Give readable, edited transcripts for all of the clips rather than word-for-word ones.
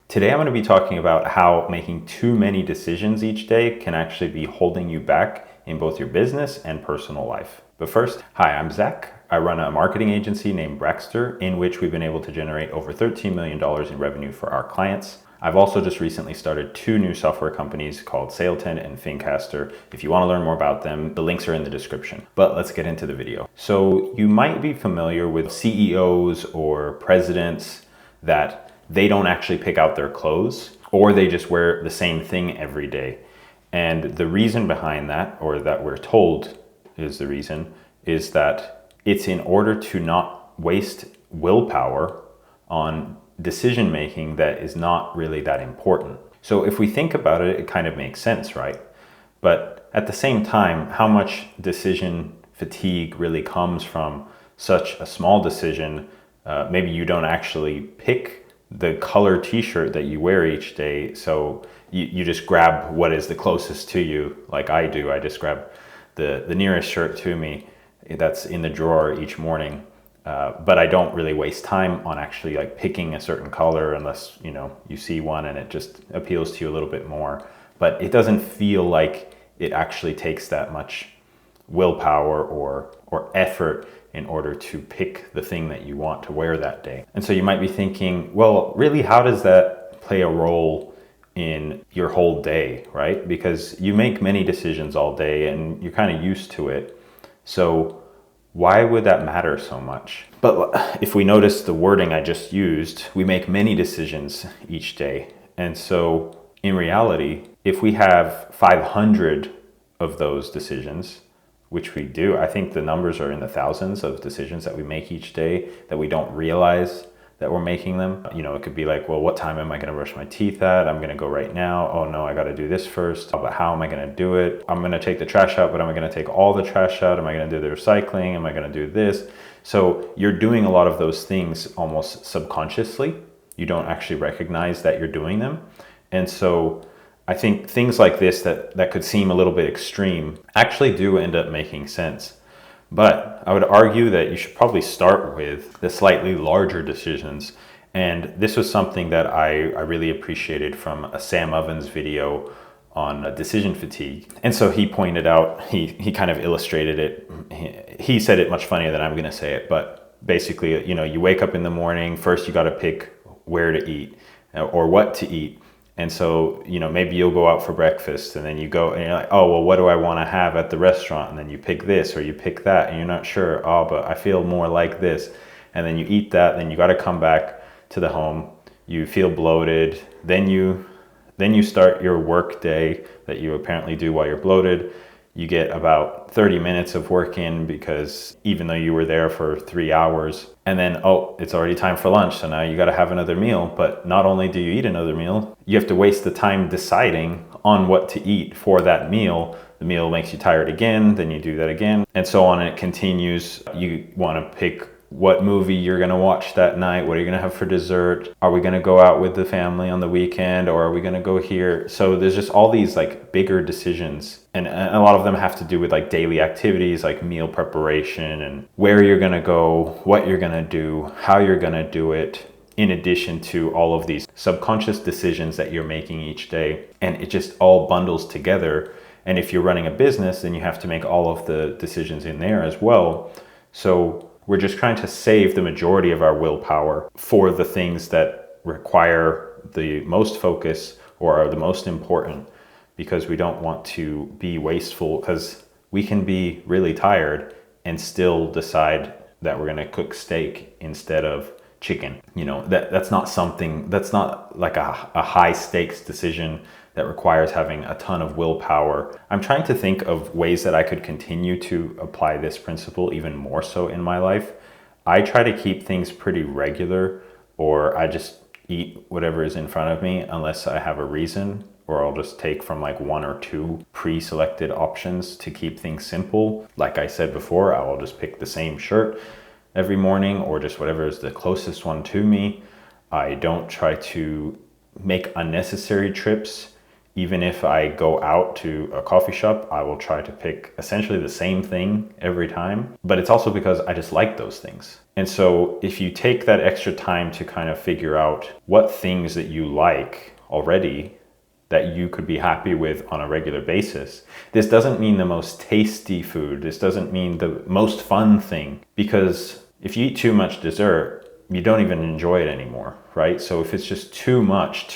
Today I'm going to be talking about how making too many decisions each day can actually be holding you back in both your business and personal life. But first, hi, I'm Zach. I run a marketing agency named Braxter, in which we've been able to generate over $13 million in revenue for our clients. I've also just recently started two new software companies called SaleTend and Fincaster. If you want to learn more about them, the links are in the description. But let's get into the video. So you might be familiar with CEOs or presidents that they don't actually pick out their clothes, or they just wear the same thing every day. And the reason behind that, or that we're told is the reason, is that it's in order to not waste willpower on decision making that is not really that important. So if we think about it, it kind of makes sense, right? But at the same time, how much decision fatigue really comes from such a small decision? Maybe you don't actually pick the color t-shirt that you wear each day, so you just grab what is the closest to you, like I do. I just grab the nearest shirt to me that's in the drawer each morning, but I don't really waste time on actually like picking a certain color unless you see one and it just appeals to you a little bit more. But it doesn't feel like it actually takes that much willpower or effort in order to pick the thing that you want to wear that day. And so you might be thinking, well, really, how does that play a role in your whole day, right? Because you make many decisions all day and you're kind of used to it. So why would that matter so much? But if we notice the wording I just used, we make many decisions each day. And so in reality, if we have 500 of those decisions, which we do, I think the numbers are in the thousands of decisions that we make each day that we don't realize that we're making them. It could be like, well, what time am I going to brush my teeth at? I'm going to go right now. Oh no, I got to do this first. But how am I going to do it? I'm going to take the trash out, but am I going to take all the trash out? Am I going to do the recycling? Am I going to do this? So you're doing a lot of those things almost subconsciously. You don't actually recognize that you're doing them. And so I think things like this that could seem a little bit extreme actually do end up making sense. But I would argue that you should probably start with the slightly larger decisions. And this was something that I really appreciated from a Sam Ovens video on decision fatigue. And so he pointed out, he kind of illustrated it. He said it much funnier than I'm going to say it. But basically, you wake up in the morning, first you got to pick where to eat or what to eat. And so, maybe you'll go out for breakfast and then you go and you're like, oh, well, what do I want to have at the restaurant? And then you pick this or you pick that and you're not sure. Oh, but I feel more like this. And then you eat that. Then you got to come back to the home. You feel bloated. Then you start your work day that you apparently do while you're bloated. You get about 30 minutes of work in because even though you were there for 3 hours, and then, oh, it's already time for lunch. So now you got to have another meal. But not only do you eat another meal, you have to waste the time deciding on what to eat for that meal. The meal makes you tired again. Then you do that again and so on. And it continues. You want to pick what movie you're going to watch that night. What are you going to have for dessert? Are we going to go out with the family on the weekend, or are we going to go here? So there's just all these like bigger decisions, and a lot of them have to do with like daily activities like meal preparation and where you're going to go, what you're going to do, how you're going to do it, in addition to all of these subconscious decisions that you're making each day. And it just all bundles together. And if you're running a business, then you have to make all of the decisions in there as well. So we're just trying to save the majority of our willpower for the things that require the most focus or are the most important, because we don't want to be wasteful, because we can be really tired and still decide that we're going to cook steak instead of chicken. That's not like a high stakes decision that requires having a ton of willpower. I'm trying to think of ways that I could continue to apply this principle even more so in my life. I try to keep things pretty regular, or I just eat whatever is in front of me unless I have a reason, or I'll just take from like one or two pre-selected options to keep things simple. Like I said before, I will just pick the same shirt every morning, or just whatever is the closest one to me. I don't try to make unnecessary trips Even if I go out to a coffee shop, I will try to pick essentially the same thing every time. But it's also because I just like those things. And so if you take that extra time to kind of figure out what things that you like already that you could be happy with on a regular basis. This doesn't mean the most tasty food. This doesn't mean the most fun thing, because if you eat too much dessert, you don't even enjoy it anymore, right? So if it's just too much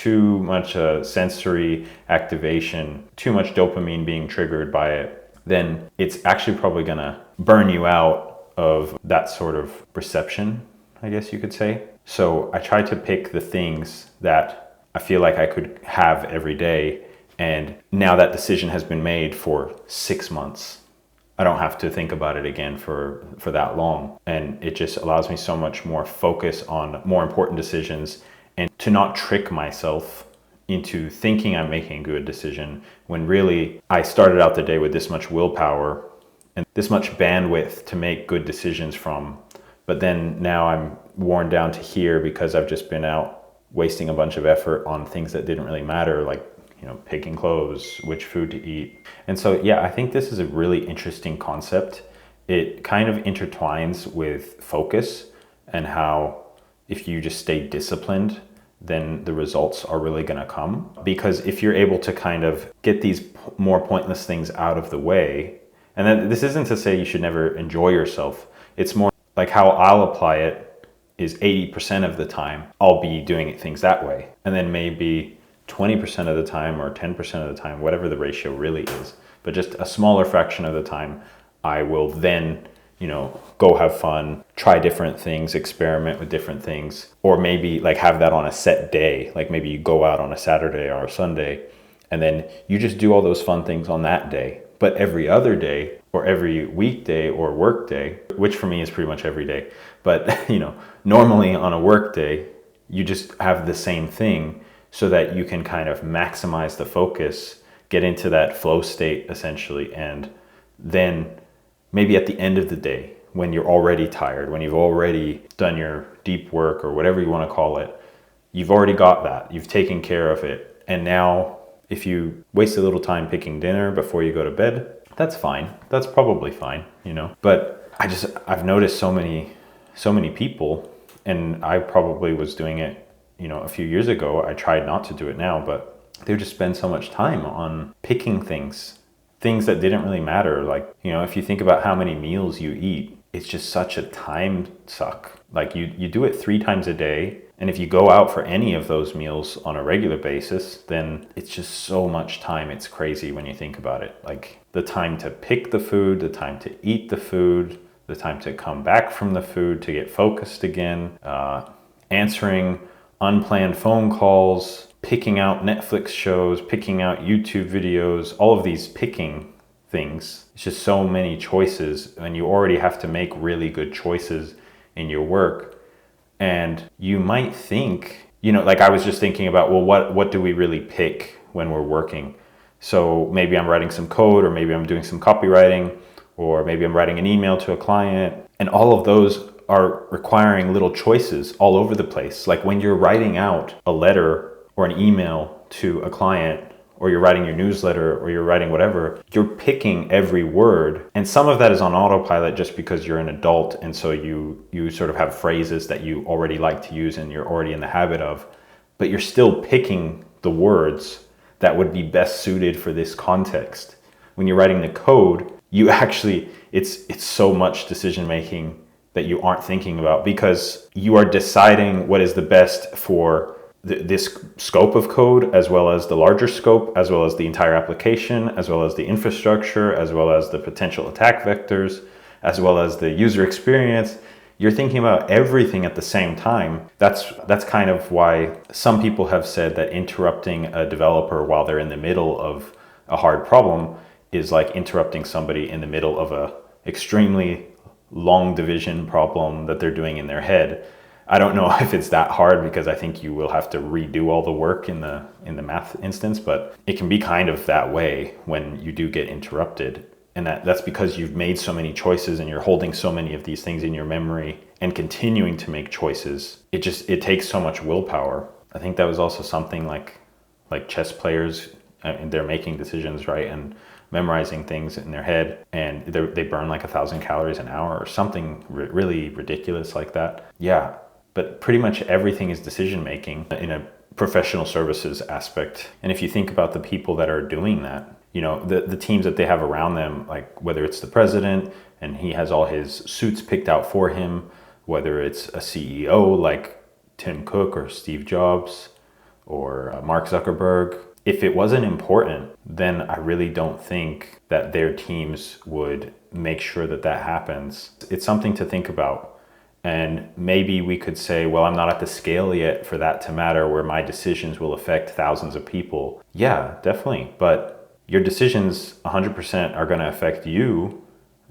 sensory activation, too much dopamine being triggered by it, then it's actually probably gonna burn you out of that sort of perception, I guess you could say. So I try to pick the things that I feel like I could have every day. And now that decision has been made for 6 months. I don't have to think about it again for that long. And it just allows me so much more focus on more important decisions and to not trick myself into thinking I'm making a good decision when really I started out the day with this much willpower and this much bandwidth to make good decisions from. But then now I'm worn down to here because I've just been out wasting a bunch of effort on things that didn't really matter, like, picking clothes, which food to eat. And so, yeah, I think this is a really interesting concept. It kind of intertwines with focus and how if you just stay disciplined, then the results are really going to come. Because if you're able to kind of get these more pointless things out of the way, and then this isn't to say you should never enjoy yourself. It's more like how I'll apply it is 80% of the time I'll be doing things that way. And then maybe 20% of the time or 10% of the time, whatever the ratio really is, but just a smaller fraction of the time, I will then, go have fun, try different things, experiment with different things, or maybe like have that on a set day. Like maybe you go out on a Saturday or a Sunday, and then you just do all those fun things on that day. But every other day or every weekday or work day, which for me is pretty much every day, but normally on a work day, you just have the same thing so that you can kind of maximize the focus, get into that flow state essentially, and then maybe at the end of the day, when you're already tired, when you've already done your deep work or whatever you want to call it, you've already got that, you've taken care of it. And now if you waste a little time picking dinner before you go to bed, that's fine. That's probably fine, But I've noticed so many people, and I probably was doing it, a few years ago. I tried not to do it now, but they would just spend so much time on picking things that didn't really matter. Like, if you think about how many meals you eat, it's just such a time suck. Like you do it 3 times a day. And if you go out for any of those meals on a regular basis, then it's just so much time. It's crazy when you think about it. Like the time to pick the food, the time to eat the food, the time to come back from the food, to get focused again, answering unplanned phone calls, picking out Netflix shows, picking out YouTube videos, all of these picking things. It's just so many choices, and you already have to make really good choices in your work. And you might think, like I was just thinking about, well, what do we really pick when we're working? So maybe I'm writing some code, or maybe I'm doing some copywriting, or maybe I'm writing an email to a client, and all of those are requiring little choices all over the place. Like when you're writing out a letter or an email to a client, or you're writing your newsletter, or you're writing whatever, you're picking every word. And some of that is on autopilot just because you're an adult, and so you sort of have phrases that you already like to use and you're already in the habit of, but you're still picking the words that would be best suited for this context. When you're writing the code, you actually, it's so much decision making that you aren't thinking about, because you are deciding what is the best for this scope of code, as well as the larger scope, as well as the entire application, as well as the infrastructure, as well as the potential attack vectors, as well as the user experience. You're thinking about everything at the same time. That's kind of why some people have said that interrupting a developer while they're in the middle of a hard problem is like interrupting somebody in the middle of a extremely long division problem that they're doing in their head. I don't know if it's that hard, because I think you will have to redo all the work in the math instance, but it can be kind of that way when you do get interrupted. And that's because you've made so many choices and you're holding so many of these things in your memory and continuing to make choices. It takes so much willpower. I think that was also something like chess players and they're making decisions, right? And memorizing things in their head, and they burn like 1,000 calories an hour or something really ridiculous like that. Yeah, but pretty much everything is decision making in a professional services aspect. And if you think about the people that are doing that, you know, the teams that they have around them, like whether it's the president and he has all his suits picked out for him, whether it's a CEO like Tim Cook or Steve Jobs or Mark Zuckerberg, if it wasn't important, then I really don't think that their teams would make sure that that happens. It's something to think about. And maybe we could say, well, I'm not at the scale yet for that to matter, where my decisions will affect thousands of people. Yeah, definitely. But your decisions 100% are going to affect you,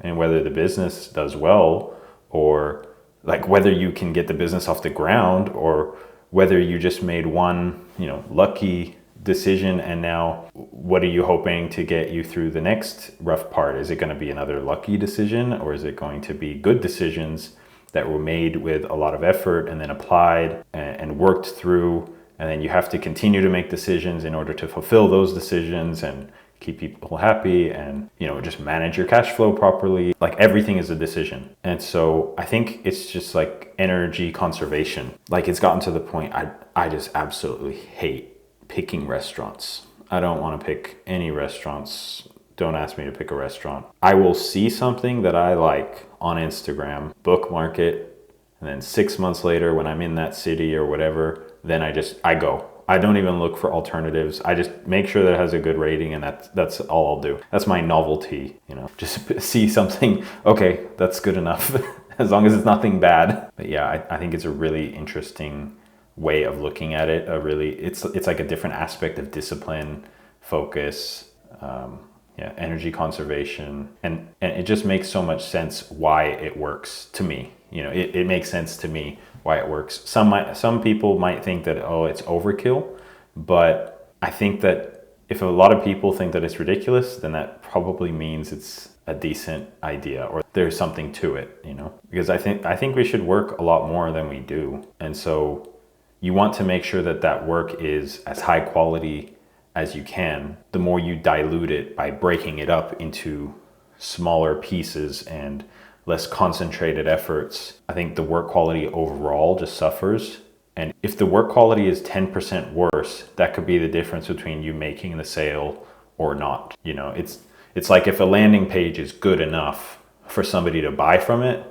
and whether the business does well, or like whether you can get the business off the ground, or whether you just made one, you know, lucky decision, and now what are you hoping to get you through the next rough part? Is it going to be another lucky decision, or is it going to be good decisions that were made with a lot of effort and then applied and worked through, and then you have to continue to make decisions in order to fulfill those decisions and keep people happy and, you know, just manage your cash flow properly. Like everything is a decision. And so I think it's just like energy conservation. Like it's gotten to the point I just absolutely hate picking restaurants. I don't want to pick any restaurants. Don't ask me to pick a restaurant. I will see something that I like on Instagram, bookmark it, and then 6 months later when I'm in that city or whatever, then I go. I don't even look for alternatives. I just make sure that it has a good rating, and that's all I'll do. That's my novelty, you know. Just see something, okay, that's good enough, as long as it's nothing bad. But yeah, I think it's a really interesting way of looking at it. It's like a different aspect of discipline, focus, energy conservation, and it just makes so much sense why it works to me. You know, it makes sense to me why it works. Some people might think that, oh, it's overkill, but I think that if a lot of people think that it's ridiculous, then that probably means it's a decent idea, or there's something to it, you know. Because I think we should work a lot more than we do, and so you want to make sure that that work is as high quality as you can. The more you dilute it by breaking it up into smaller pieces and less concentrated efforts, I think the work quality overall just suffers. And if the work quality is 10% worse, that could be the difference between you making the sale or not. You know, it's like if a landing page is good enough for somebody to buy from it,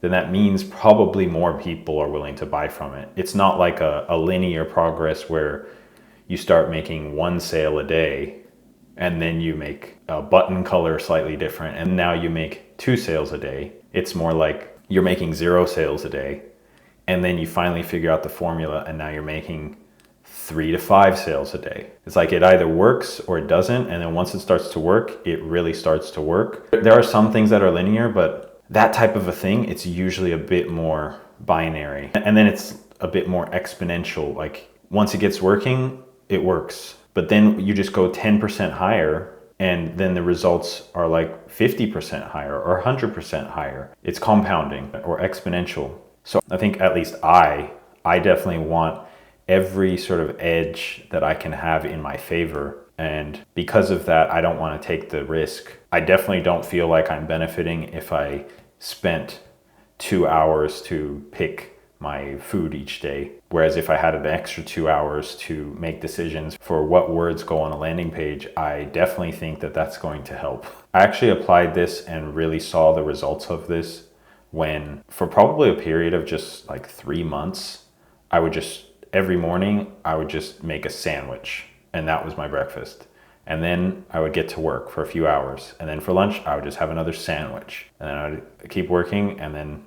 then that means probably more people are willing to buy from it. It's not like a linear progress where you start making one sale a day and then you make a button color slightly different and now you make 2 sales a day. It's more like you're making 0 sales a day and then you finally figure out the formula and now you're making 3 to 5 sales a day. It's like it either works or it doesn't, and then once it starts to work, it really starts to work. There are some things that are linear, but that type of a thing, it's usually a bit more binary. And then it's a bit more exponential. Like once it gets working, it works. But then you just go 10% higher and then the results are like 50% higher or 100% higher. It's compounding or exponential. So I think at least I definitely want every sort of edge that I can have in my favor. And because of that, I don't want to take the risk. I definitely don't feel like I'm benefiting if I spent 2 hours to pick my food each day. Whereas if I had an extra 2 hours to make decisions for what words go on a landing page, I definitely think that that's going to help. I actually applied this and really saw the results of this when, for probably a period of just like 3 months, every morning I would just make a sandwich and that was my breakfast. And then I would get to work for a few hours. And then for lunch, I would just have another sandwich. And then I would keep working, and then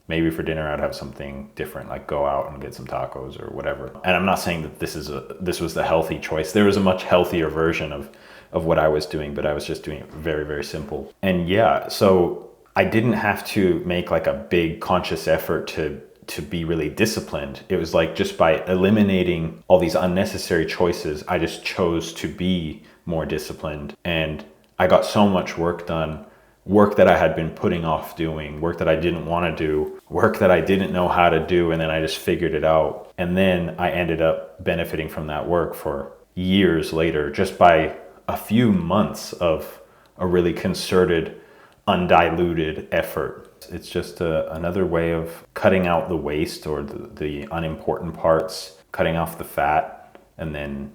maybe for dinner I'd have something different, like go out and get some tacos or whatever. And I'm not saying that this was the healthy choice. There was a much healthier version of what I was doing, but I was just doing it very, very simple. And yeah, so I didn't have to make like a big conscious effort to be really disciplined. It was like just by eliminating all these unnecessary choices, I just chose to be more disciplined. And I got so much work done. Work that I had been putting off doing, work that I didn't want to do, work that I didn't know how to do, and then I just figured it out. And then I ended up benefiting from that work for years later just by a few months of a really concerted, undiluted effort. It's just another way of cutting out the waste or the unimportant parts, cutting off the fat, and then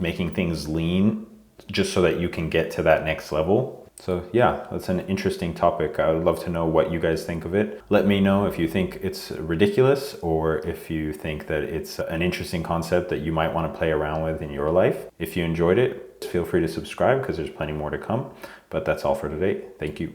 making things lean just so that you can get to that next level. So yeah, that's an interesting topic. I would love to know what you guys think of it. Let me know if you think it's ridiculous or if you think that it's an interesting concept that you might want to play around with in your life. If you enjoyed it, feel free to subscribe because there's plenty more to come. But that's all for today. Thank you.